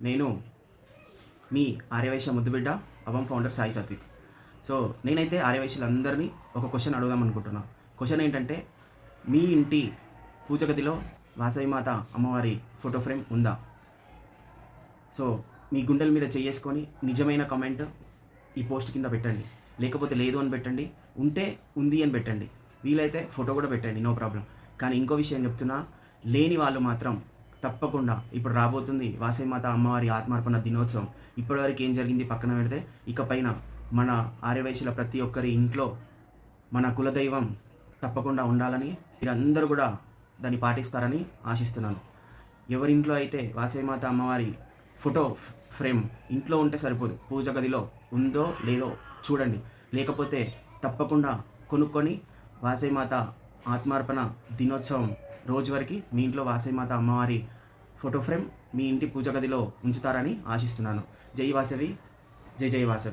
నేను మీ ఆర్యవైశ్య ముద్దుబిడ్డ అవం founder Sai Satvik. So నేనైతే ఆర్యవైశ్యులందరినీ ఒక క్వశ్చన్ అడుగుదాం అనుకుంటున్నా. క్వశ్చన్ ఏంటంటే, మీ ఇంటి పూజ గదిలో వాసవిమాత అమ్మవారి ఫోటో ఫ్రేమ్ ఉందా? సో మీ గుండెల మీద చేసుకొని నిజమైన కామెంట్ ఈ పోస్ట్ కింద పెట్టండి. లేకపోతే లేదు అని పెట్టండి, ఉంటే ఉంది అని పెట్టండి, వీలైతే ఫోటో కూడా పెట్టండి, నో ప్రాబ్లం. కానీ ఇంకో విషయం చెప్తున్నా, లేని వాళ్ళు మాత్రం తప్పకుండా, ఇప్పుడు రాబోతుంది వాసవిమాత అమ్మవారి ఆత్మార్పణ దినోత్సవం. ఇప్పటివరకు ఏం జరిగింది పక్కన పెడితే, ఇకపైన మన ఆర్యవైశ్యుల ప్రతి ఒక్కరి ఇంట్లో మన కులదైవం తప్పకుండా ఉండాలని, మీరందరూ కూడా దాన్ని పాటిస్తారని ఆశిస్తున్నాను. ఎవరింట్లో అయితే వాసవిమాత అమ్మవారి ఫోటో ఫ్రేమ్ ఇంట్లో ఉంటే సరిపోదు, పూజ గదిలో ఉందో లేదో చూడండి. లేకపోతే తప్పకుండా కొనుక్కొని వాసవిమాత ఆత్మార్పణ దినోత్సవం రోజు వరకు మీ ఇంట్లో వాసవిమాత అమ్మవారి ఫోటో ఫ్రేమ్ మీ ఇంటి పూజ గదిలో ఉంచుతారని ఆశిస్తున్నాను. జై వాసవి, జై జై వాసవి.